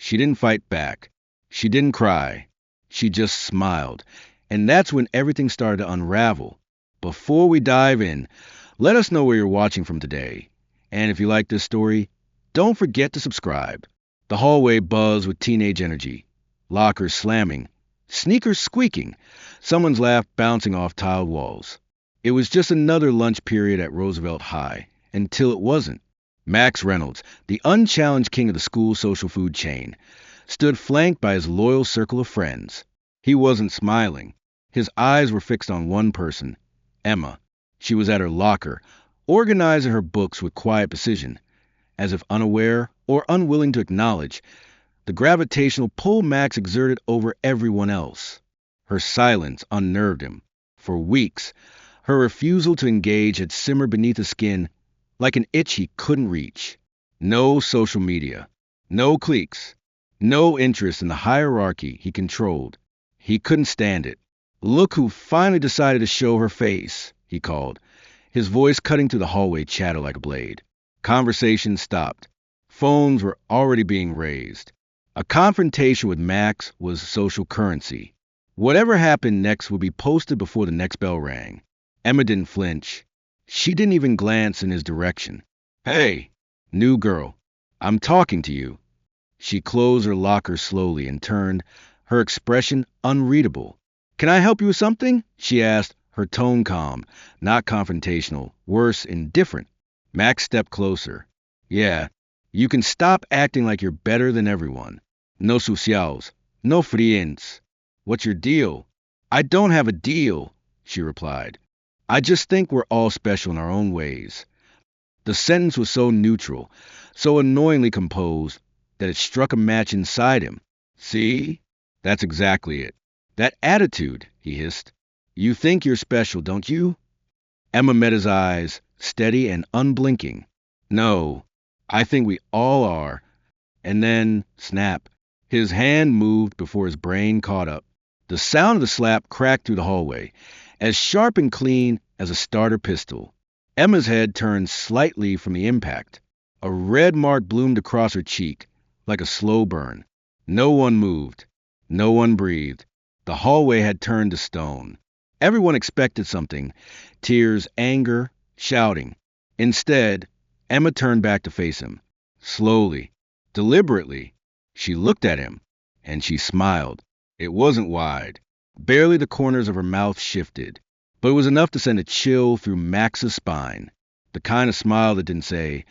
She didn't fight back. She didn't cry. She just smiled. And that's when everything started to unravel. Before we dive in, let us know where you're watching from today. And if you like this story, don't forget to subscribe. The hallway buzzed with teenage energy. Lockers slamming. Sneakers squeaking. Someone's laugh bouncing off tiled walls. It was just another lunch period at Roosevelt High. Until it wasn't. Max Reynolds, the unchallenged king of the school social food chain, stood flanked by his loyal circle of friends. He wasn't smiling. His eyes were fixed on one person, Emma. She was at her locker, organizing her books with quiet precision, as if unaware or unwilling to acknowledge the gravitational pull Max exerted over everyone else. Her silence unnerved him. For weeks, her refusal to engage had simmered beneath his skin like an itch he couldn't reach. No social media, no cliques, no interest in the hierarchy he controlled. He couldn't stand it. "Look who finally decided to show her face," he called, his voice cutting through the hallway chatter like a blade. Conversation stopped. Phones were already being raised. A confrontation with Max was social currency. Whatever happened next would be posted before the next bell rang. Emma didn't flinch. She didn't even glance in his direction. "Hey, new girl, I'm talking to you." She closed her locker slowly and turned, her expression unreadable. "Can I help you with something?" she asked, her tone calm, not confrontational, worse, indifferent. Max stepped closer. "Yeah, you can stop acting like you're better than everyone. No socials, no friends. What's your deal?" "I don't have a deal," she replied. "I just think we're all special in our own ways." The sentence was so neutral, so annoyingly composed, that it struck a match inside him. "See? That's exactly it. That attitude," he hissed. "You think you're special, don't you?" Emma met his eyes, steady and unblinking. "No, I think we all are." And then, snap, his hand moved before his brain caught up. The sound of the slap cracked through the hallway, as sharp and clean as a starter pistol. Emma's head turned slightly from the impact. A red mark bloomed across her cheek, like a slow burn. No one moved. No one breathed. The hallway had turned to stone. Everyone expected something. Tears, anger, shouting. Instead, Emma turned back to face him. Slowly, deliberately, she looked at him, and she smiled. It wasn't wide. Barely the corners of her mouth shifted, but it was enough to send a chill through Max's spine. The kind of smile that didn't say,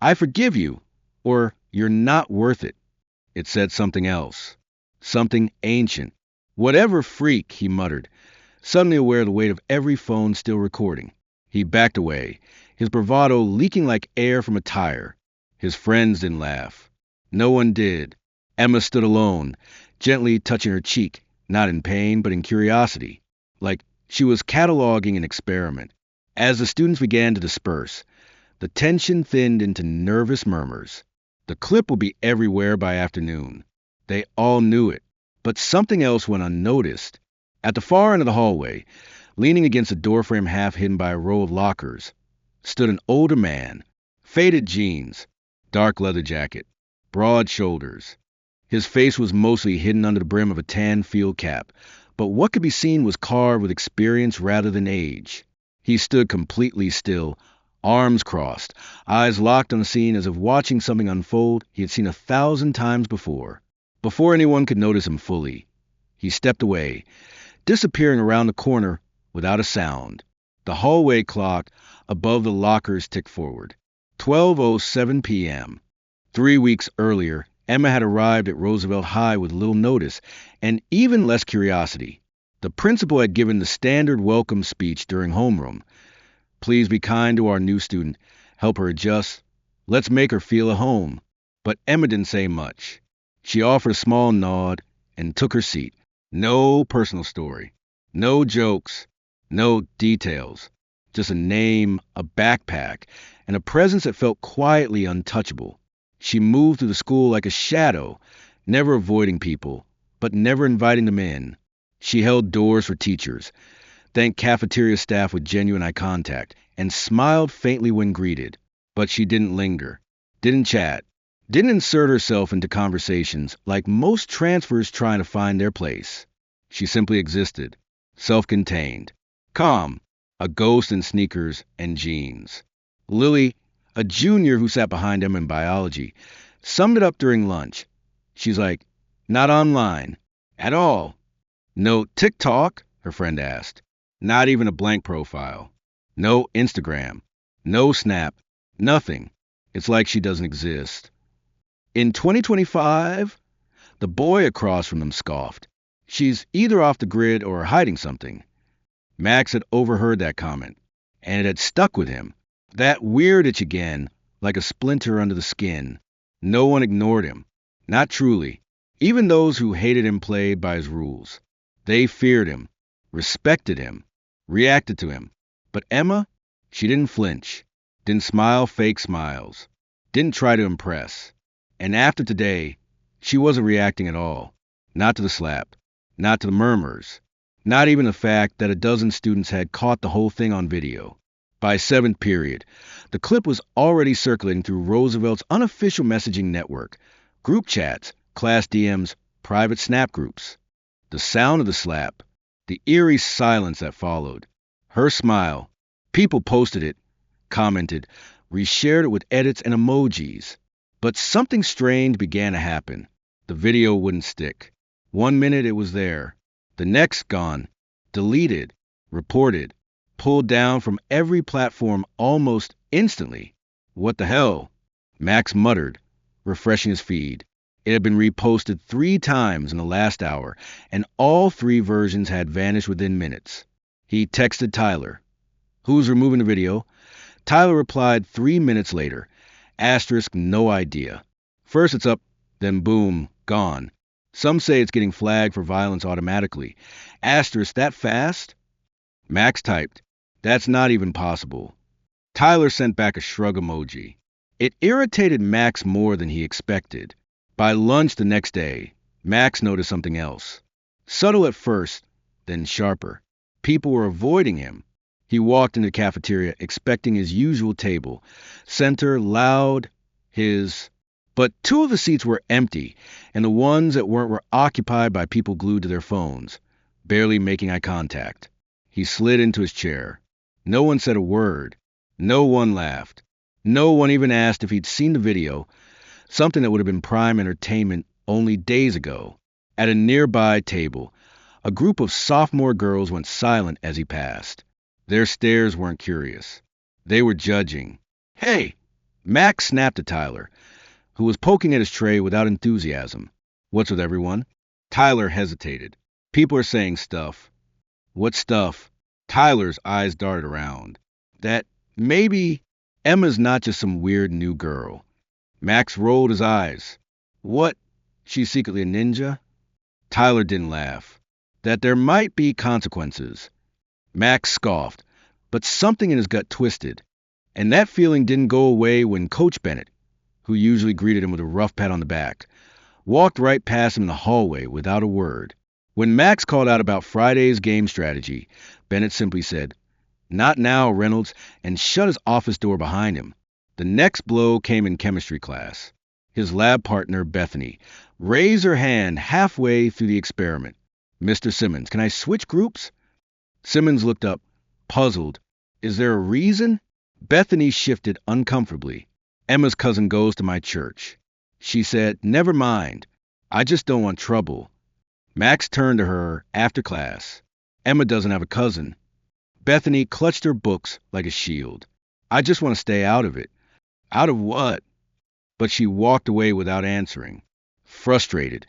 "I forgive you," or "You're not worth it." It said something else. Something ancient. "Whatever freak," he muttered, suddenly aware of the weight of every phone still recording. He backed away, his bravado leaking like air from a tire. His friends didn't laugh. No one did. Emma stood alone, gently touching her cheek, not in pain, but in curiosity, like she was cataloging an experiment. As the students began to disperse, the tension thinned into nervous murmurs. The clip would be everywhere by afternoon. They all knew it, but something else went unnoticed. At the far end of the hallway, leaning against a doorframe half hidden by a row of lockers, stood an older man, faded jeans, dark leather jacket, broad shoulders. His face was mostly hidden under the brim of a tan field cap, but what could be seen was carved with experience rather than age. He stood completely still, arms crossed, eyes locked on the scene as if watching something unfold he had seen 1,000 times before. Before anyone could notice him fully, he stepped away, disappearing around the corner without a sound. The hallway clock above the lockers ticked forward. 12:07 p.m. 3 weeks earlier, Emma had arrived at Roosevelt High with little notice and even less curiosity. The principal had given the standard welcome speech during homeroom. "Please be kind to our new student. Help her adjust. Let's make her feel at home." But Emma didn't say much. She offered a small nod and took her seat. No personal story. No jokes. No details. Just a name, a backpack, and a presence that felt quietly untouchable. She moved through the school like a shadow, never avoiding people, but never inviting them in. She held doors for teachers, thanked cafeteria staff with genuine eye contact, and smiled faintly when greeted. But she didn't linger, didn't chat, Didn't insert herself into conversations like most transfers trying to find their place. She simply existed, self-contained, calm, a ghost in sneakers and jeans. Lily, a junior who sat behind him in biology, summed it up during lunch. She's like, not online. At all. No TikTok? Her friend asked. Not even a blank profile. No Instagram. No Snap. Nothing. It's like she doesn't exist. In 2025, the boy across from them scoffed. She's either off the grid or hiding something. Max had overheard that comment, and it had stuck with him. That weird itch again, like a splinter under the skin. No one ignored him. Not truly. Even those who hated him played by his rules. They feared him, respected him, reacted to him. But Emma, she didn't flinch, didn't smile fake smiles, didn't try to impress. And after today, she wasn't reacting at all. Not to the slap, not to the murmurs, not even the fact that a dozen students had caught the whole thing on video. By seventh period, the clip was already circulating through Roosevelt's unofficial messaging network, group chats, class DMs, private snap groups. The sound of the slap, the eerie silence that followed, her smile. People posted it, commented, reshared it with edits and emojis. But something strange began to happen. The video wouldn't stick. 1 minute it was there. The next gone. Deleted. Reported. Pulled down from every platform almost instantly. What the hell? Max muttered, refreshing his feed. It had been reposted 3 times in the last hour, and all 3 versions had vanished within minutes. He texted Tyler. Who's removing the video? Tyler replied 3 minutes later. Asterisk, no idea. First it's up, then boom, gone. Some say it's getting flagged for violence automatically. Asterisk, that fast? Max typed, that's not even possible. Tyler sent back a shrug emoji. It irritated Max more than he expected. By lunch the next day, Max noticed something else. Subtle at first, then sharper. People were avoiding him. He walked into the cafeteria expecting his usual table. Center, loud, his... But 2 of the seats were empty, and the ones that weren't were occupied by people glued to their phones, barely making eye contact. He slid into his chair. No one said a word. No one laughed. No one even asked if he'd seen the video, something that would have been prime entertainment only days ago. At a nearby table, a group of sophomore girls went silent as he passed. Their stares weren't curious. They were judging. Hey! Max snapped at Tyler, who was poking at his tray without enthusiasm. What's with everyone? Tyler hesitated. People are saying stuff. What stuff? Tyler's eyes darted around. That maybe Emma's not just some weird new girl. Max rolled his eyes. What? She's secretly a ninja? Tyler didn't laugh. That there might be consequences. Max scoffed, but something in his gut twisted. And that feeling didn't go away when Coach Bennett, who usually greeted him with a rough pat on the back, walked right past him in the hallway without a word. When Max called out about Friday's game strategy, Bennett simply said, "Not now, Reynolds," and shut his office door behind him. The next blow came in chemistry class. His lab partner, Bethany, raised her hand halfway through the experiment. "Mr. Simmons, can I switch groups?" Simmons looked up, puzzled. "Is there a reason?" Bethany shifted uncomfortably. "Emma's cousin goes to my church." She said, "Never mind. I just don't want trouble." Max turned to her after class. "Emma doesn't have a cousin." Bethany clutched her books like a shield. "I just want to stay out of it." "Out of what?" But she walked away without answering. Frustrated,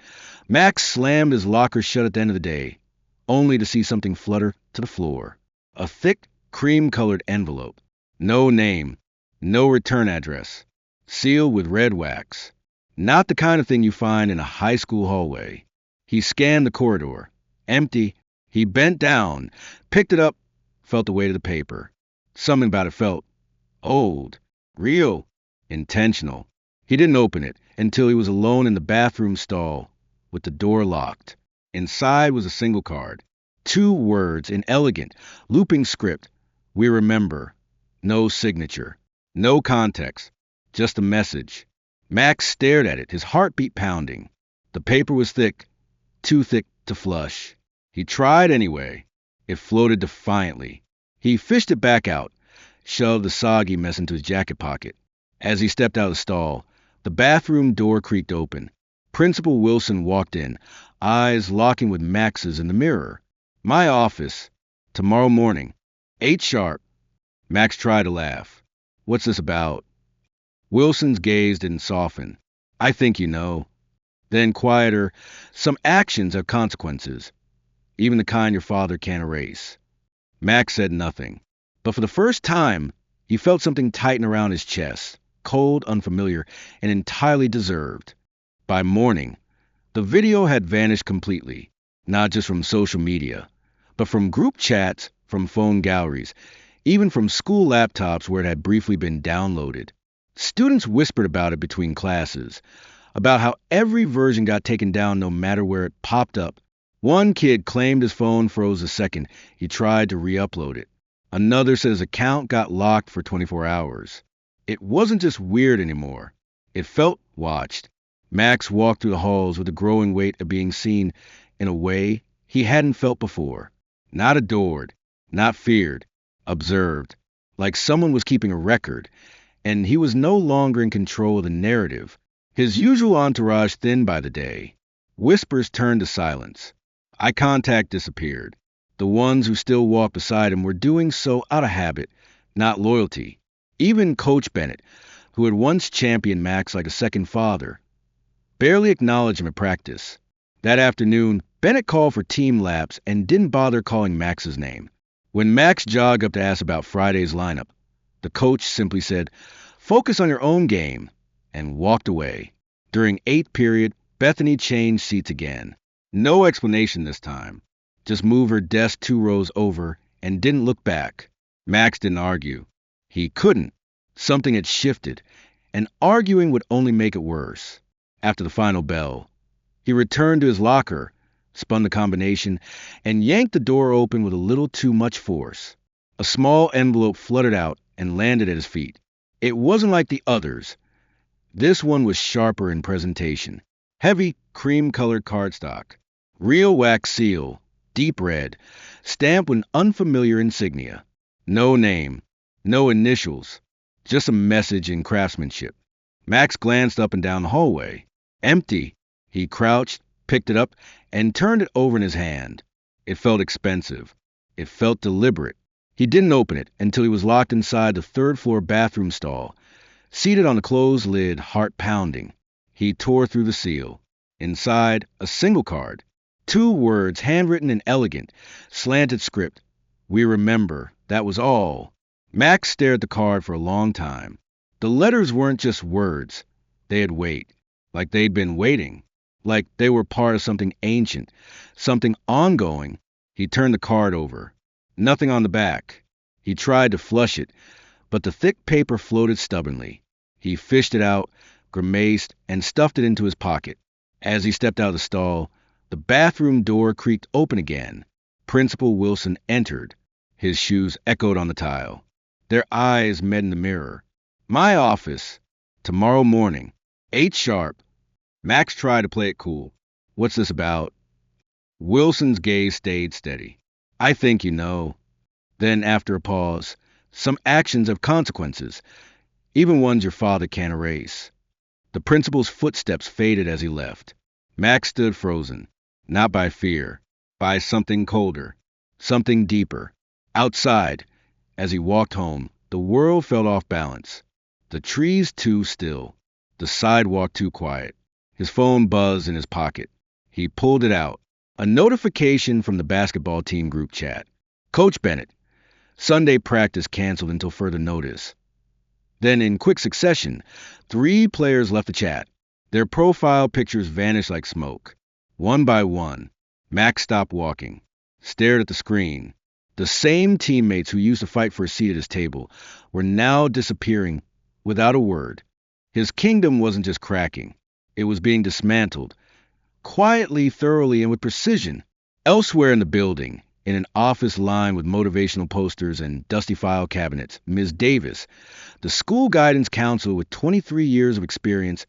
Max slammed his locker shut at the end of the day, only to see something flutter to the floor. A thick, cream-colored envelope. No name. No return address. Sealed with red wax. Not the kind of thing you find in a high school hallway. He scanned the corridor. Empty. He bent down, picked it up, felt the weight of the paper. Something about it felt old, real, intentional. He didn't open it until he was alone in the bathroom stall, with the door locked. Inside was a single card. 2 words in elegant, looping script. "We remember." No signature. No context. Just a message. Max stared at it, his heartbeat pounding. The paper was thick, too thick to flush. He tried anyway. It floated defiantly. He fished it back out, shoved the soggy mess into his jacket pocket. As he stepped out of the stall, the bathroom door creaked open. Principal Wilson walked in, eyes locking with Max's in the mirror. "My office. Tomorrow morning. 8 sharp." Max tried to laugh. "What's this about?" Wilson's gaze didn't soften. "I think you know." Then quieter, "Some actions have consequences, even the kind your father can't erase." Max said nothing. But for the first time, he felt something tighten around his chest, cold, unfamiliar, and entirely deserved. By morning, the video had vanished completely, not just from social media, but from group chats, from phone galleries, even from school laptops where it had briefly been downloaded. Students whispered about it between classes, about how every version got taken down no matter where it popped up. One kid claimed his phone froze the second he tried to re-upload it. Another said his account got locked for 24 hours. It wasn't just weird anymore. It felt watched. Max walked through the halls with the growing weight of being seen in a way he hadn't felt before. Not adored, not feared, observed, like someone was keeping a record, and he was no longer in control of the narrative. His usual entourage thinned by the day. Whispers turned to silence. Eye contact disappeared. The ones who still walked beside him were doing so out of habit, not loyalty. Even Coach Bennett, who had once championed Max like a second father, barely acknowledged him at practice. That afternoon, Bennett called for team laps and didn't bother calling Max's name. When Max jogged up to ask about Friday's lineup, the coach simply said, "Focus on your own game," and walked away. During 8th period, Bethany changed seats again. No explanation this time. Just moved her desk 2 rows over and didn't look back. Max didn't argue. He couldn't. Something had shifted, and arguing would only make it worse. After the final bell, he returned to his locker, spun the combination, and yanked the door open with a little too much force. A small envelope fluttered out and landed at his feet. It wasn't like the others. This one was sharper in presentation. Heavy, cream-colored cardstock. Real wax seal, deep red, stamped with an unfamiliar insignia. No name, no initials, just a message in craftsmanship. Max glanced up and down the hallway. Empty. He crouched, picked it up, and turned it over in his hand. It felt expensive. It felt deliberate. He didn't open it until he was locked inside the 3rd-floor bathroom stall, seated on the closed lid, heart pounding. He tore through the seal. Inside, a single card. 2 words, handwritten and elegant, slanted script. "We remember." That was all. Max stared at the card for a long time. The letters weren't just words. They had weight. Like they'd been waiting. Like they were part of something ancient, something ongoing. He turned the card over. Nothing on the back. He tried to flush it, but the thick paper floated stubbornly. He fished it out, grimaced, and stuffed it into his pocket. As he stepped out of the stall, the bathroom door creaked open again. Principal Wilson entered. His shoes echoed on the tile. Their eyes met in the mirror. "My office. Tomorrow morning. 8 sharp." Max tried to play it cool. "What's this about?" Wilson's gaze stayed steady. "I think you know." Then, after a pause, "Some actions have consequences, even ones your father can't erase." The principal's footsteps faded as he left. Max stood frozen, not by fear, by something colder, something deeper. Outside, as he walked home, the world felt off balance. The trees too still, the sidewalk too quiet. His phone buzzed in his pocket. He pulled it out. A notification from the basketball team group chat. "Coach Bennett. Sunday practice canceled until further notice." Then, in quick succession, 3 players left the chat. Their profile pictures vanished like smoke. One by one, Max stopped walking, stared at the screen. The same teammates who used to fight for a seat at his table were now disappearing without a word. His kingdom wasn't just cracking. It was being dismantled, quietly, thoroughly, and with precision. Elsewhere in the building, in an office lined with motivational posters and dusty file cabinets, Ms. Davis, the school guidance counselor with 23 years of experience,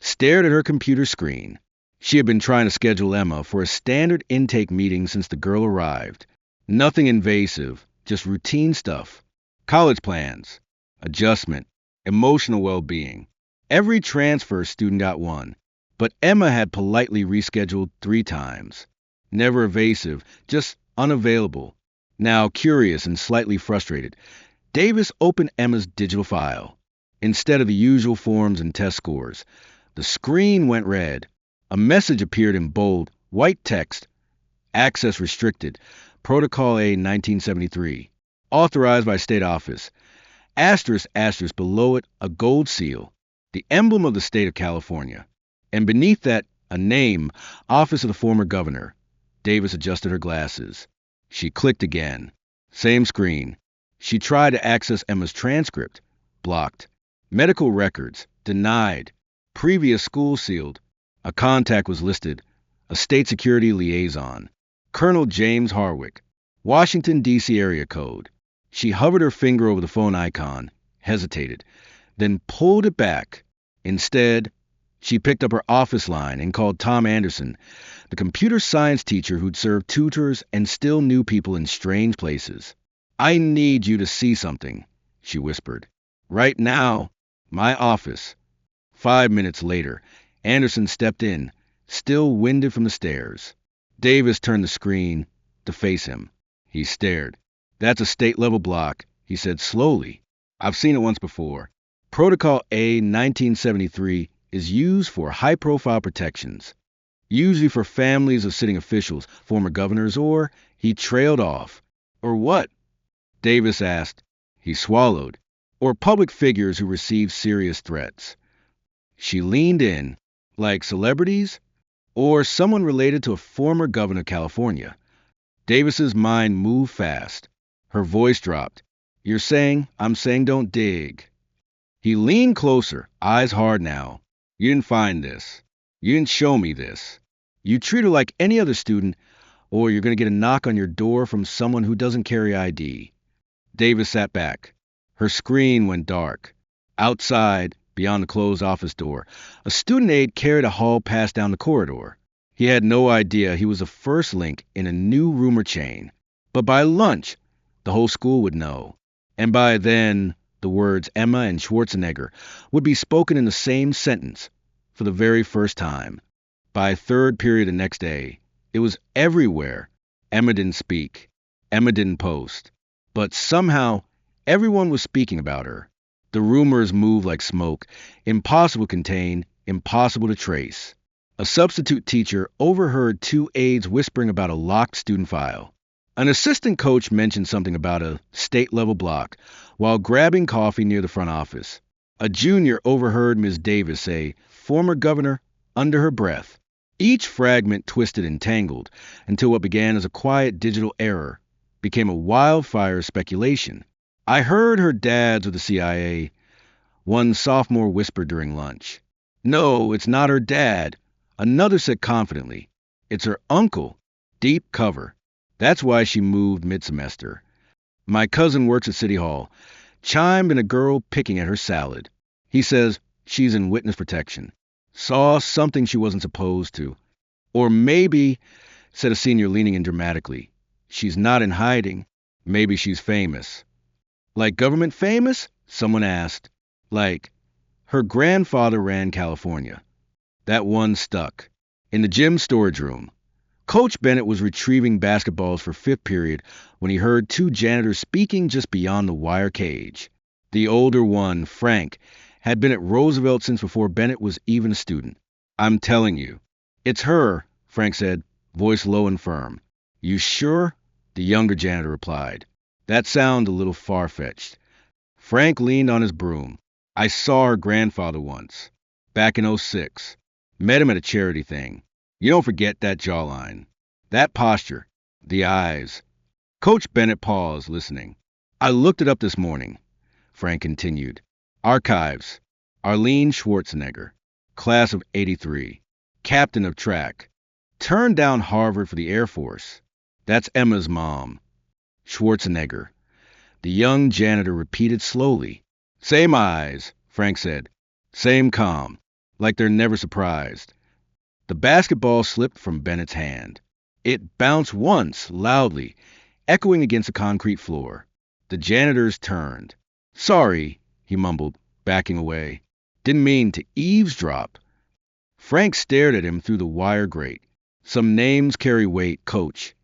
stared at her computer screen. She had been trying to schedule Emma for a standard intake meeting since the girl arrived. Nothing invasive, just routine stuff. College plans, adjustment, emotional well-being. Every transfer student got one, but Emma had politely rescheduled 3 times. Never evasive, just unavailable. Now curious and slightly frustrated, Davis opened Emma's digital file. Instead of the usual forms and test scores, the screen went red. A message appeared in bold, white text. Access restricted. Protocol A 1973. Authorized by State Office. Asterisk, asterisk, below it, a gold seal. The emblem of the state of California. And beneath that, a name, Office of the Former Governor. Davis adjusted her glasses. She clicked again. Same screen. She tried to access Emma's transcript. Blocked. Medical records. Denied. Previous school sealed. A contact was listed. A state security liaison. Colonel James Harwick. Washington, D.C. area code. She hovered her finger over the phone icon, hesitated, then pulled it back. Instead, she picked up her office line and called Tom Anderson, the computer science teacher who'd served tutors and still knew people in strange places. "I need you to see something," she whispered. "Right now, my office." 5 minutes later, Anderson stepped in, still winded from the stairs. Davis turned the screen to face him. He stared. "That's a state-level block," he said slowly. "I've seen it once before. Protocol A 1973 is used for high-profile protections, usually for families of sitting officials, former governors, or..." He trailed off. "Or what?" Davis asked. He swallowed. "Or public figures who receive serious threats." She leaned in. "Like celebrities? Or someone related to a former governor of California?" Davis's mind moved fast. Her voice dropped. I'm saying don't dig." He leaned closer, eyes hard now. "You didn't find this. You didn't show me this. You treat her like any other student, or you're going to get a knock on your door from someone who doesn't carry ID." Davis sat back. Her screen went dark. Outside, beyond the closed office door, a student aide carried a hall pass down the corridor. He had no idea he was the first link in a new rumor chain. But by lunch, the whole school would know. And by then, the words Emma and Schwarzenegger would be spoken in the same sentence for the very first time. By third period the next day, it was everywhere. Emma didn't speak. Emma didn't post. But somehow, everyone was speaking about her. The rumors moved like smoke, impossible to contain, impossible to trace. A substitute teacher overheard 2 aides whispering about a locked student file. An assistant coach mentioned something about a state-level block while grabbing coffee near the front office. A junior overheard Ms. Davis say, "Former governor," under her breath. Each fragment twisted and tangled until what began as a quiet digital error became a wildfire speculation. "I heard her dad's with the CIA," one sophomore whispered during lunch. "No, it's not her dad," another said confidently. "It's her uncle. Deep cover. That's why she moved mid-semester. My cousin works at City Hall. Chimed in a girl picking at her salad. He says she's in witness protection. Saw something she wasn't supposed to. Or maybe," said a senior leaning in dramatically, "she's not in hiding. Maybe she's famous." "Like government famous?" someone asked. "Like, her grandfather ran California." That one stuck. In the gym storage room, Coach Bennett was retrieving basketballs for 5th period when he heard 2 janitors speaking just beyond the wire cage. The older one, Frank, had been at Roosevelt since before Bennett was even a student. "I'm telling you." "It's her," Frank said, voice low and firm. "You sure?" the younger janitor replied. That sounded a little far-fetched. Frank leaned on his broom. "I saw her grandfather once. Back in '06. Met him at a charity thing. You don't forget that jawline. That posture. The eyes." Coach Bennett paused, listening. "I looked it up this morning," Frank continued. "Archives. Arlene Schwarzenegger. Class of '83. Captain of track. Turned down Harvard for the Air Force. That's Emma's mom. Schwarzenegger." The young janitor repeated slowly. "Same eyes," Frank said. "Same calm. like they're never surprised. The basketball slipped from Bennett's hand. It bounced once, loudly, echoing against the concrete floor. The janitors turned. Sorry, he mumbled, backing away. Didn't mean to eavesdrop. Frank stared at him through the wire grate. Some names carry weight, coach.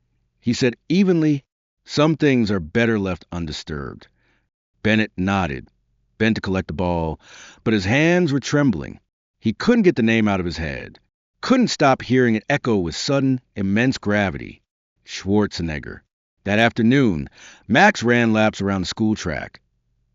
He said evenly, some things are better left undisturbed. Bennett nodded, bent to collect the ball, but his hands were trembling. He couldn't get the name out of his head. Couldn't stop hearing it echo with sudden, immense gravity. Schwarzenegger. That afternoon, Max ran laps around the school track.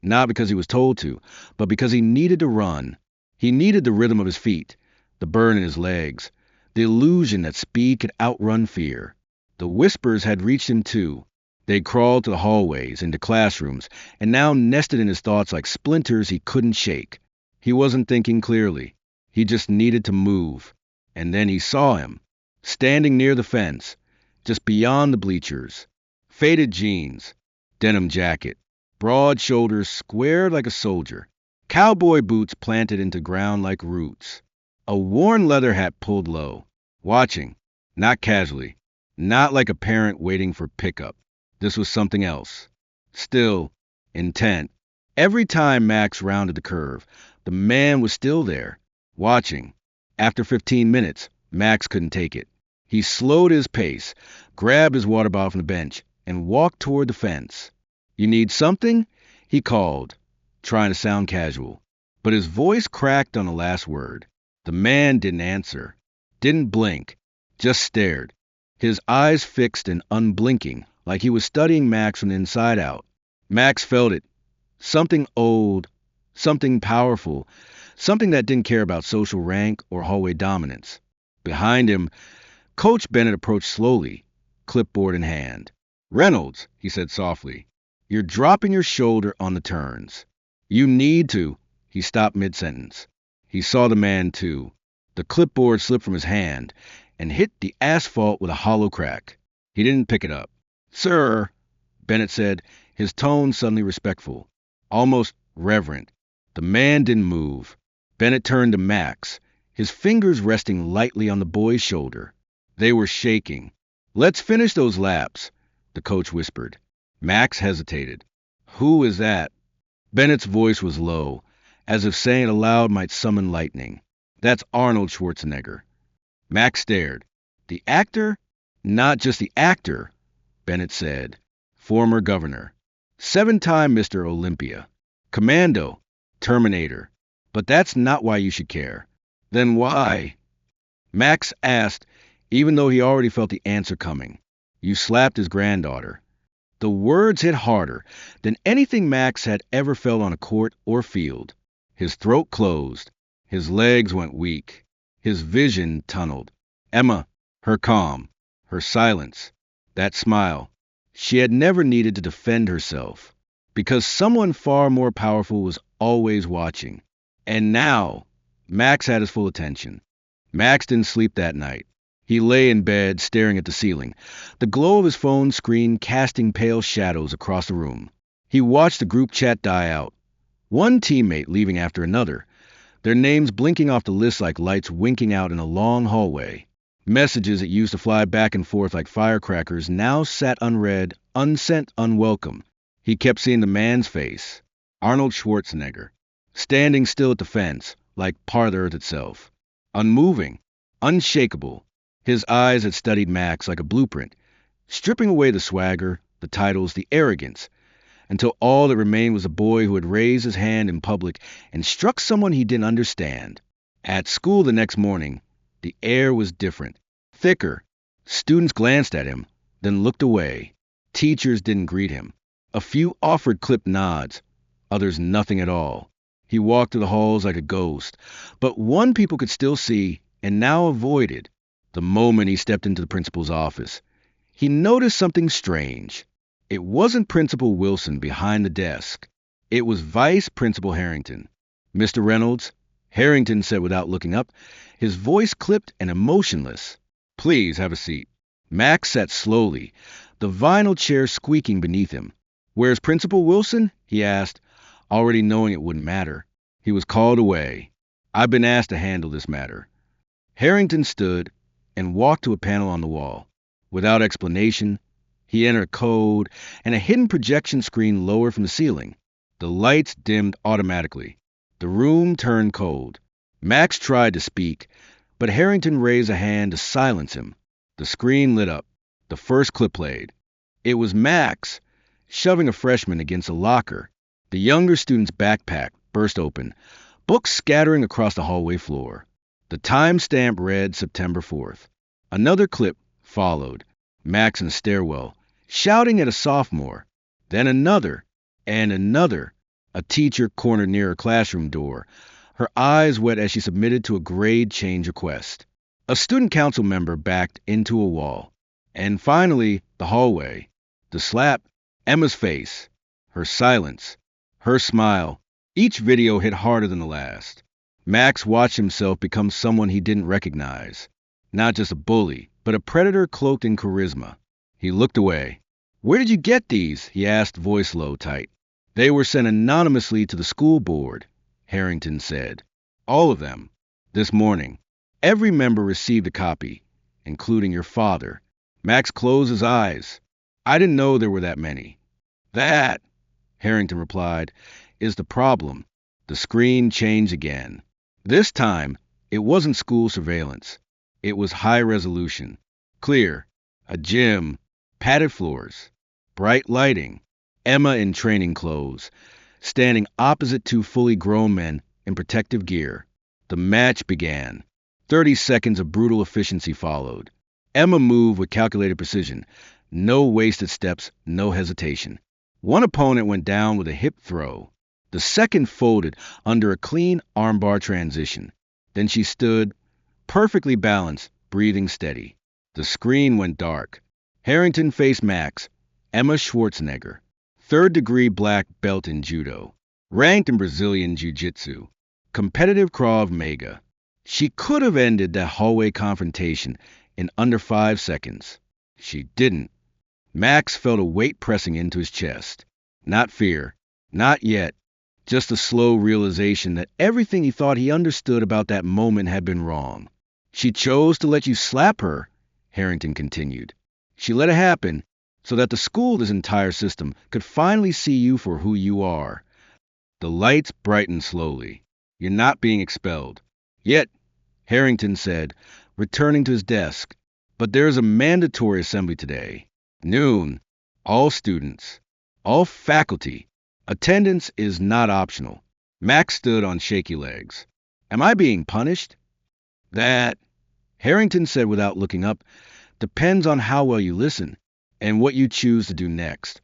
Not because he was told to, but because he needed to run. He needed the rhythm of his feet, the burn in his legs, the illusion that speed could outrun fear. The whispers had reached him too. They'd crawled to the hallways, into classrooms, and now nested in his thoughts like splinters he couldn't shake. He wasn't thinking clearly. He just needed to move. And then he saw him, standing near the fence, just beyond the bleachers. Faded jeans, denim jacket, broad shoulders squared like a soldier, cowboy boots planted into ground like roots, a worn leather hat pulled low, watching, not casually, not like a parent waiting for pickup. This was something else. Still, intent. Every time Max rounded the curve, the man was still there, watching. After 15 minutes, Max couldn't take it. He slowed his pace, grabbed his water bottle from the bench, and walked toward the fence. You need something? He called, trying to sound casual. But his voice cracked on the last word. The man didn't answer, didn't blink, just stared, his eyes fixed and unblinking, like he was studying Max from the inside out. Max felt it. Something old, something powerful, something that didn't care about social rank or hallway dominance. Behind him, Coach Bennett approached slowly, clipboard in hand. Reynolds, he said softly, you're dropping your shoulder on the turns. You need to. He stopped mid-sentence. He saw the man, too. The clipboard slipped from his hand and hit the asphalt with a hollow crack. He didn't pick it up. Sir, Bennett said, his tone suddenly respectful, almost reverent. The man didn't move. Bennett turned to Max, his fingers resting lightly on the boy's shoulder. They were shaking. Let's finish those laps, the coach whispered. Max hesitated. Who is that? Bennett's voice was low, as if saying it aloud might summon lightning. That's Arnold Schwarzenegger. Max stared. The actor? Not just the actor, Bennett said. Former governor. 7-time Mr. Olympia. Commando. Terminator. But that's not why you should care. Then why? Max asked, even though he already felt the answer coming. You slapped his granddaughter. The words hit harder than anything Max had ever felt on a court or field. His throat closed. His legs went weak. His vision tunneled. Emma, her calm, her silence, that smile. She had never needed to defend herself, because someone far more powerful was always watching. And now, Max had his full attention. Max didn't sleep that night. He lay in bed, staring at the ceiling, the glow of his phone screen casting pale shadows across the room. He watched the group chat die out, one teammate leaving after another, their names blinking off the list like lights winking out in a long hallway. Messages that used to fly back and forth like firecrackers now sat unread, unsent, unwelcome. He kept seeing the man's face, Arnold Schwarzenegger, standing still at the fence, like part of the earth itself. Unmoving, unshakable. His eyes had studied Max like a blueprint, stripping away the swagger, the titles, the arrogance, until all that remained was a boy who had raised his hand in public and struck someone he didn't understand. At school the next morning, the air was different, thicker. Students glanced at him, then looked away. Teachers didn't greet him. A few offered clipped nods, others nothing at all. He walked through the halls like a ghost, but one people could still see and now avoided. The moment he stepped into the principal's office, he noticed something strange. It wasn't Principal Wilson behind the desk. It was Vice Principal Harrington. Mr. Reynolds, Harrington said without looking up, his voice clipped and emotionless. Please have a seat. Max sat slowly, the vinyl chair squeaking beneath him. Where's Principal Wilson? He asked, already knowing it wouldn't matter. He was called away. I've been asked to handle this matter. Harrington stood and walked to a panel on the wall. Without explanation, he entered a code, and a hidden projection screen lowered from the ceiling. The lights dimmed automatically. The room turned cold. Max tried to speak, but Harrington raised a hand to silence him. The screen lit up. The first clip played. It was Max, shoving a freshman against a locker. The younger student's backpack burst open, books scattering across the hallway floor. The timestamp read September 4th. Another clip followed. Max in the stairwell, shouting at a sophomore. Then another, and another. A teacher cornered near her classroom door, her eyes wet as she submitted to a grade change request. A student council member backed into a wall. And finally, the hallway. The slap, Emma's face, her silence, her smile. Each video hit harder than the last. Max watched himself become someone he didn't recognize. Not just a bully, but a predator cloaked in charisma. He looked away. "Where did you get these?" he asked, voice low, tight. "They were sent anonymously to the school board," Harrington said. "All of them. This morning. Every member received a copy, including your father." Max closed his eyes. "I didn't know there were that many." "That," Harrington replied, "is the problem." The screen changed again. This time, it wasn't school surveillance. It was high resolution. Clear. A gym. Padded floors. Bright lighting. Emma in training clothes, standing opposite two fully grown men in protective gear. The match began. 30 seconds of brutal efficiency followed. Emma moved with calculated precision. No wasted steps, no hesitation. One opponent went down with a hip throw. The second folded under a clean armbar transition. Then she stood, perfectly balanced, breathing steady. The screen went dark. Harrington faced Max, Emma Schwarzenegger, third-degree black belt in judo, ranked in Brazilian jiu-jitsu, competitive Krav Maga. She could have ended that hallway confrontation in under 5 seconds. She didn't. Max felt a weight pressing into his chest. Not fear. Not yet. Just a slow realization that everything he thought he understood about that moment had been wrong. "She chose to let you slap her," Harrington continued. "She let it happen so that the school, this entire system, could finally see you for who you are." The lights brightened slowly. "You're not being expelled. Yet," Harrington said, returning to his desk. "But there's a mandatory assembly today. Noon. All students. All faculty. Attendance is not optional." Max stood on shaky legs. "Am I being punished?" "That," Harrington said without looking up, "depends on how well you listen and what you choose to do next."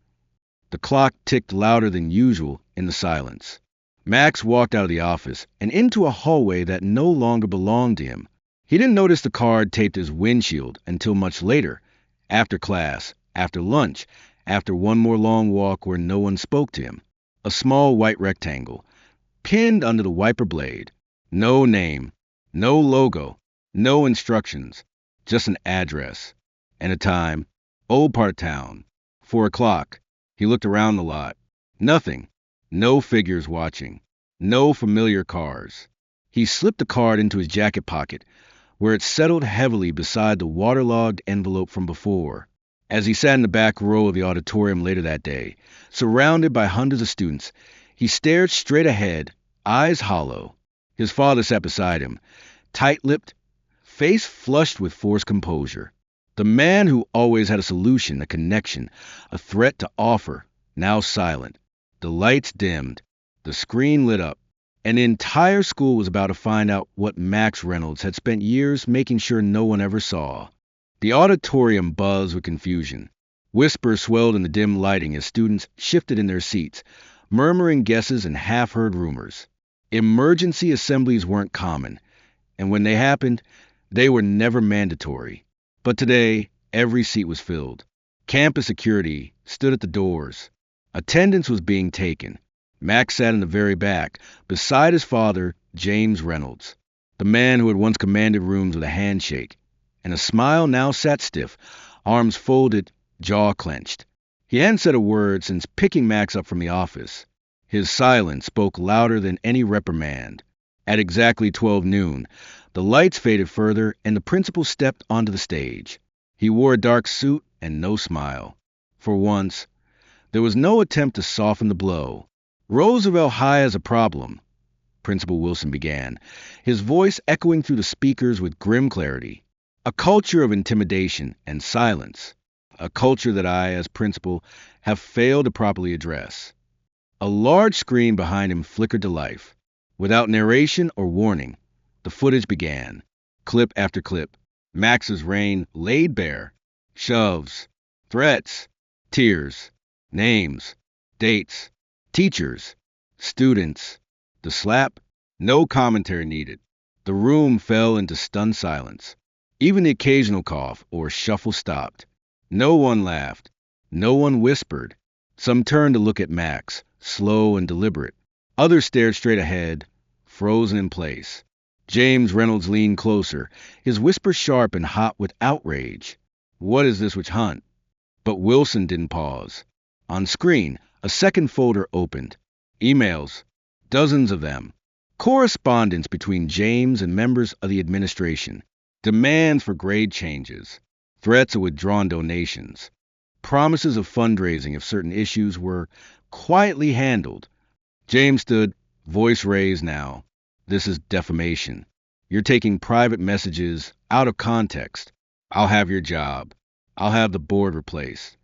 The clock ticked louder than usual in the silence. Max walked out of the office and into a hallway that no longer belonged to him. He didn't notice the card taped to his windshield until much later, after class, after lunch, after one more long walk where no one spoke to him. A small white rectangle, pinned under the wiper blade. No name, no logo, no instructions, just an address and a time. Old part of town. 4 o'clock. He looked around the lot. Nothing. No figures watching. No familiar cars. He slipped the card into his jacket pocket, where it settled heavily beside the waterlogged envelope from before. As he sat in the back row of the auditorium later that day, surrounded by hundreds of students, he stared straight ahead, eyes hollow. His father sat beside him, tight-lipped, face flushed with forced composure. The man who always had a solution, a connection, a threat to offer, now silent. The lights dimmed. The screen lit up. And the entire school was about to find out what Max Reynolds had spent years making sure no one ever saw. The auditorium buzzed with confusion. Whispers swelled in the dim lighting as students shifted in their seats, murmuring guesses and half-heard rumors. Emergency assemblies weren't common, and when they happened, they were never mandatory. But today, every seat was filled. Campus security stood at the doors. Attendance was being taken. Max sat in the very back, beside his father, James Reynolds, the man who had once commanded rooms with a handshake, and a smile now sat stiff, arms folded, jaw clenched. He hadn't said a word since picking Max up from the office. His silence spoke louder than any reprimand. At exactly 12 noon, the lights faded further and the principal stepped onto the stage. He wore a dark suit and no smile. For once, there was no attempt to soften the blow. Roosevelt High has a problem, Principal Wilson began, his voice echoing through the speakers with grim clarity. A culture of intimidation and silence. A culture that I, as principal, have failed to properly address. A large screen behind him flickered to life. Without narration or warning, the footage began. Clip after clip. Max's reign laid bare. Shoves. Threats. Tears. Names. Dates. Teachers. Students. The slap? No commentary needed. The room fell into stunned silence. Even the occasional cough or shuffle stopped. No one laughed. No one whispered. Some turned to look at Max, slow and deliberate. Others stared straight ahead, frozen in place. James Reynolds leaned closer, his whisper sharp and hot with outrage. What is this witch hunt? But Wilson didn't pause. On screen, a second folder opened. Emails. Dozens of them. Correspondence between James and members of the administration. Demands for grade changes. Threats of withdrawn donations. Promises of fundraising if certain issues were quietly handled. James stood, voice raised now. This is defamation. You're taking private messages out of context. I'll have your job. I'll have the board replaced.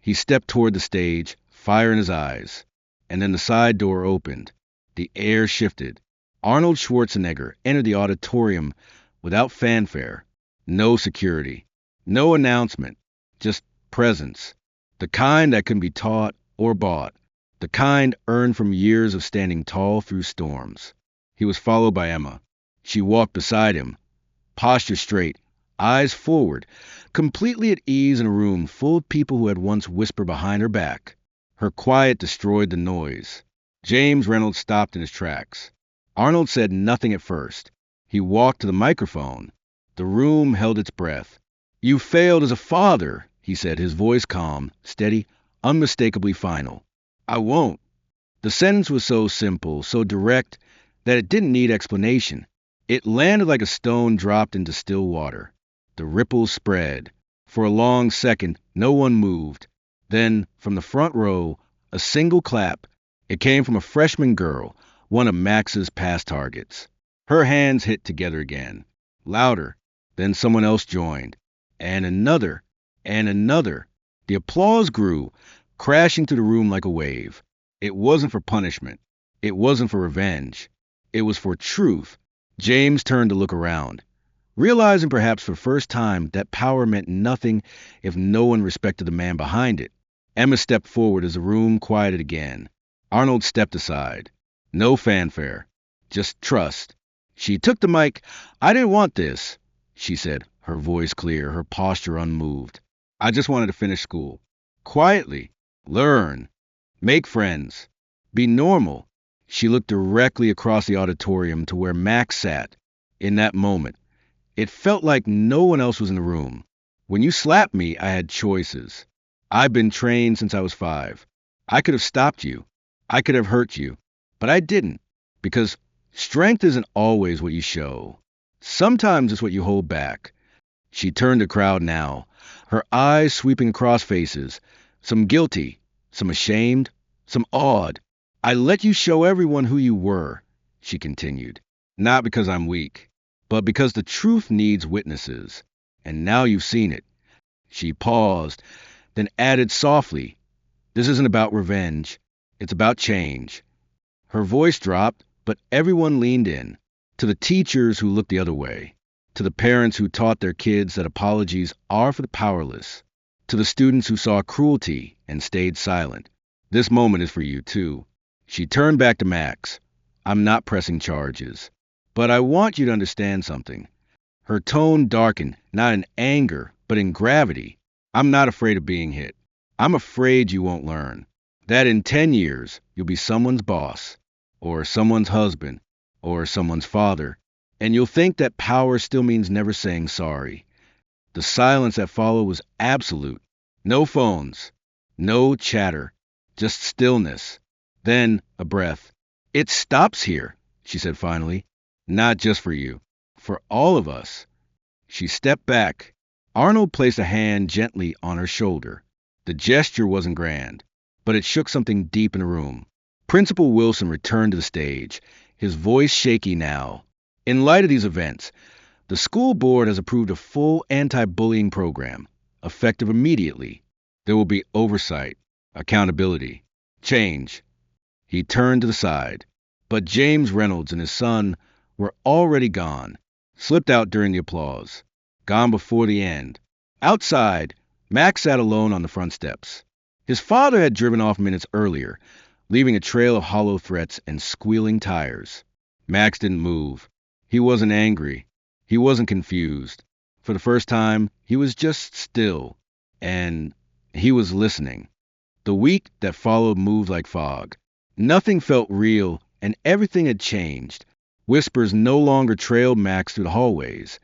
He stepped toward the stage, fire in his eyes. And then the side door opened. The air shifted. Arnold Schwarzenegger entered the auditorium without fanfare. No security. No announcement. Just presence. The kind that can be taught or bought. The kind earned from years of standing tall through storms. He was followed by Emma. She walked beside him, posture straight, eyes forward, completely at ease in a room full of people who had once whispered behind her back. Her quiet destroyed the noise. James Reynolds stopped in his tracks. Arnold said nothing at first. He walked to the microphone. The room held its breath. You failed as a father, he said, his voice calm, steady, unmistakably final. I won't. The sentence was so simple, so direct, that it didn't need explanation. It landed like a stone dropped into still water. The ripples spread. For a long second, no one moved. Then, from the front row, a single clap. It came from a freshman girl, one of Max's past targets. Her hands hit together again. Louder. Then someone else joined. And another. And another. The applause grew, crashing through the room like a wave. It wasn't for punishment. It wasn't for revenge. It was for truth. James turned to look around, realizing perhaps for the first time that power meant nothing if no one respected the man behind it. Emma stepped forward as the room quieted again. Arnold stepped aside. No fanfare. Just trust. She took the mic. I didn't want this, she said, her voice clear, her posture unmoved. I just wanted to finish school. Quietly. Learn. Make friends. Be normal. She looked directly across the auditorium to where Max sat. In that moment, it felt like no one else was in the room. When you slapped me, I had choices. I've been trained since I was 5. I could have stopped you. I could have hurt you. But I didn't. Because strength isn't always what you show. Sometimes it's what you hold back. She turned to the crowd now, her eyes sweeping across faces, some guilty, some ashamed, some awed. I let you show everyone who you were, she continued. Not because I'm weak, but because the truth needs witnesses. And now you've seen it. She paused, then added softly, this isn't about revenge. It's about change. Her voice dropped, but everyone leaned in. To the teachers who looked the other way. To the parents who taught their kids that apologies are for the powerless. To the students who saw cruelty and stayed silent. This moment is for you, too. She turned back to Max. I'm not pressing charges. But I want you to understand something. Her tone darkened, not in anger, but in gravity. I'm not afraid of being hit. I'm afraid you won't learn. That in 10 years, you'll be someone's boss, or someone's husband, or someone's father, and you'll think that power still means never saying sorry. The silence that followed was absolute. No phones, no chatter, just stillness. Then a breath. It stops here, she said finally. Not just for you, for all of us. She stepped back. Arnold placed a hand gently on her shoulder. The gesture wasn't grand, but it shook something deep in the room. Principal Wilson returned to the stage, his voice shaky now. In light of these events, the school board has approved a full anti-bullying program, effective immediately. There will be oversight, accountability, change. He turned to the side, but James Reynolds and his son were already gone, slipped out during the applause, gone before the end. Outside, Max sat alone on the front steps. His father had driven off minutes earlier, leaving a trail of hollow threats and squealing tires. Max didn't move. He wasn't angry. He wasn't confused. For the first time, he was just still. And he was listening. The week that followed moved like fog. Nothing felt real, and everything had changed. Whispers no longer trailed Max through the hallways.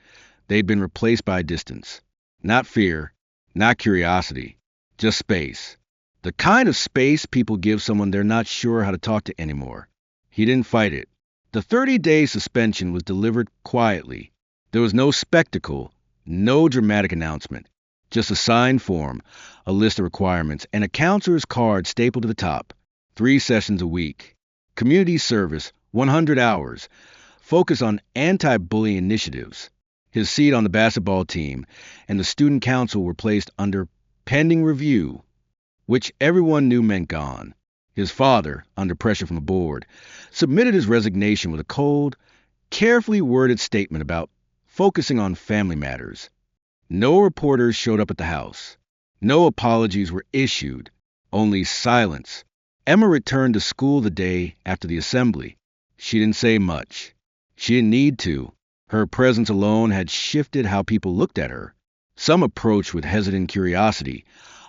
They'd been replaced by distance. Not fear, not curiosity, just space. The kind of space people give someone they're not sure how to talk to anymore. He didn't fight it. The 30-day suspension was delivered quietly. There was no spectacle, no dramatic announcement. Just a signed form, a list of requirements, and a counselor's card stapled to the top. 3 sessions a week. Community service, 100 hours. Focus on anti-bullying initiatives. His seat on the basketball team and the student council were placed under pending review, which everyone knew meant gone. His father, under pressure from the board, submitted his resignation with a cold, carefully worded statement about focusing on family matters. No reporters showed up at the house. No apologies were issued, only silence. Emma returned to school the day after the assembly. She didn't say much. She didn't need to. Her presence alone had shifted how people looked at her. Some approached with hesitant curiosity,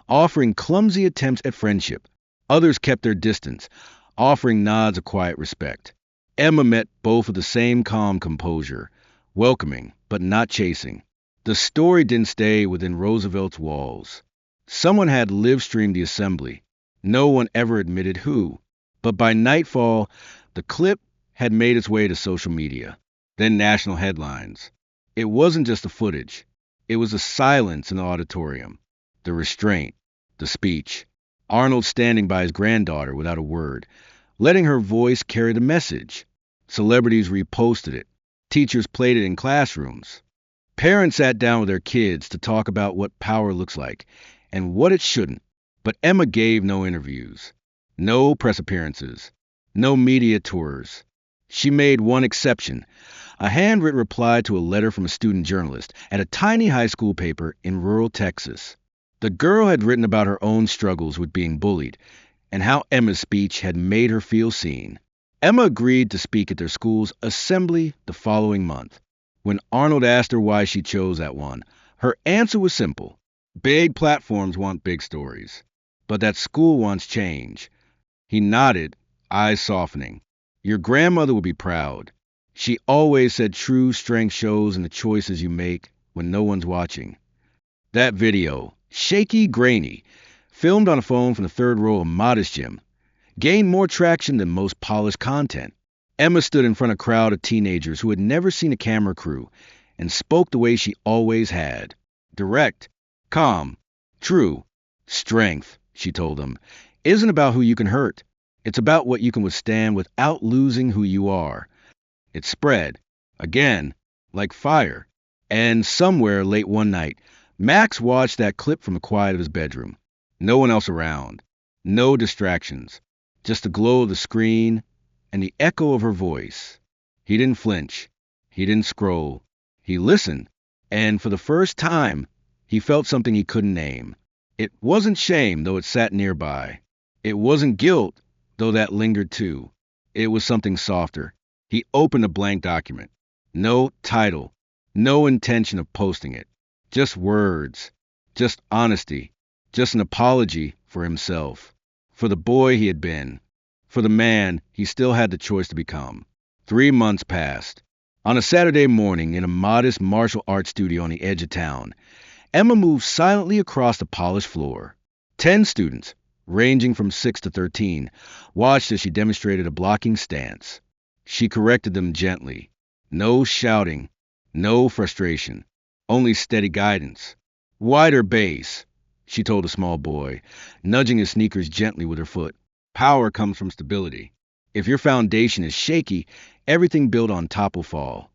offering clumsy attempts at friendship. Others kept their distance, offering nods of quiet respect. Emma met both with the same calm composure, welcoming but not chasing. The story didn't stay within Roosevelt's walls. Someone had live-streamed the assembly. No one ever admitted who. But by nightfall, the clip had made its way to social media, then national headlines. It wasn't just the footage. It was the silence in the auditorium, the restraint, the speech. Arnold standing by his granddaughter without a word, letting her voice carry the message. Celebrities reposted it. Teachers played it in classrooms. Parents sat down with their kids to talk about what power looks like and what it shouldn't. But Emma gave no interviews, no press appearances, no media tours. She made one exception, a handwritten reply to a letter from a student journalist at a tiny high school paper in rural Texas. The girl had written about her own struggles with being bullied and how Emma's speech had made her feel seen. Emma agreed to speak at their school's assembly the following month. When Arnold asked her why she chose that one, her answer was simple. Big platforms want big stories, but that school wants change. He nodded, eyes softening. Your grandmother would be proud. She always said true strength shows in the choices you make when no one's watching. That video, shaky, grainy, filmed on a phone from the third row of Modest Gym, gained more traction than most polished content. Emma stood in front of a crowd of teenagers who had never seen a camera crew and spoke the way she always had. Direct, calm, true. Strength, she told them, isn't about who you can hurt. It's about what you can withstand without losing who you are. It spread, again, like fire. And somewhere late one night, Max watched that clip from the quiet of his bedroom. No one else around. No distractions. Just the glow of the screen and the echo of her voice. He didn't flinch. He didn't scroll. He listened. And for the first time, he felt something he couldn't name. It wasn't shame, though it sat nearby. It wasn't guilt, though that lingered too. It was something softer. He opened a blank document. No title. No intention of posting it. Just words. Just honesty. Just an apology for himself. For the boy he had been. For the man he still had the choice to become. 3 months passed. On a Saturday morning in a modest martial arts studio on the edge of town, Emma moved silently across the polished floor. 10 students, ranging from 6 to 13, watched as she demonstrated a blocking stance. She corrected them gently. No shouting, no frustration, only steady guidance. Wider base, she told a small boy, nudging his sneakers gently with her foot. Power comes from stability. If your foundation is shaky, everything built on top will fall.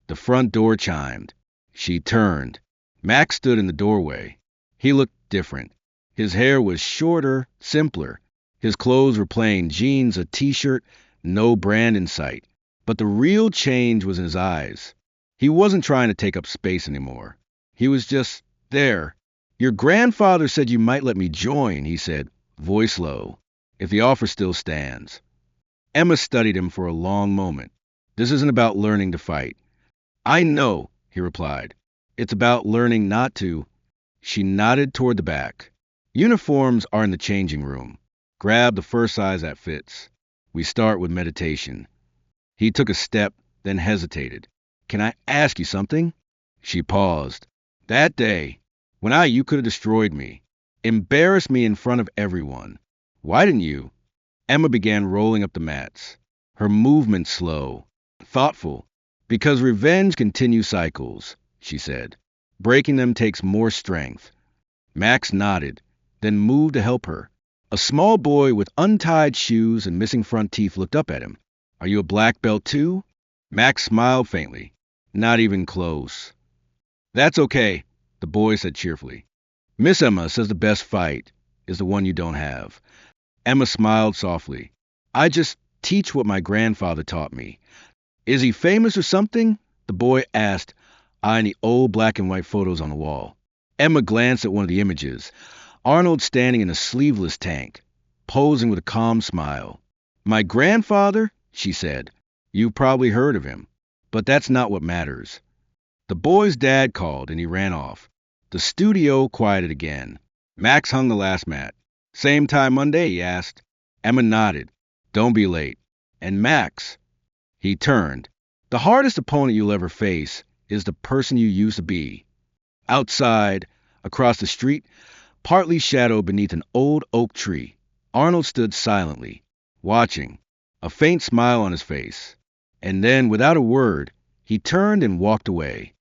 The front door chimed. She turned. Max stood in the doorway. He looked different. His hair was shorter, simpler. His clothes were plain jeans, a t-shirt, no brand in sight. But the real change was in his eyes. He wasn't trying to take up space anymore. He was just there. Your grandfather said you might let me join, he said, voice low, if the offer still stands. Emma studied him for a long moment. This isn't about learning to fight. I know, he replied. It's about learning not to. She nodded toward the back. Uniforms are in the changing room. Grab the first size that fits. We start with meditation. He took a step, then hesitated. Can I ask you something? She paused. That day, when you could have destroyed me, embarrassed me in front of everyone. Why didn't you? Emma began rolling up the mats. Her movement slow, thoughtful. Because revenge continues cycles, she said. Breaking them takes more strength. Max nodded, then moved to help her. A small boy with untied shoes and missing front teeth looked up at him. Are you a black belt too? Max smiled faintly. Not even close. That's okay, the boy said cheerfully. Miss Emma says the best fight is the one you don't have. Emma smiled softly. I just teach what my grandfather taught me. Is he famous or something? The boy asked, eyeing the old black and white photos on the wall. Emma glanced at one of the images. Arnold standing in a sleeveless tank, posing with a calm smile. My grandfather, she said. You've probably heard of him. But that's not what matters. The boy's dad called and he ran off. The studio quieted again. Max hung the last mat. Same time Monday, he asked. Emma nodded. Don't be late. And Max. He turned. The hardest opponent you'll ever face is the person you used to be. Outside, across the street, partly shadowed beneath an old oak tree, Arnold stood silently, watching, a faint smile on his face. And then, without a word, he turned and walked away.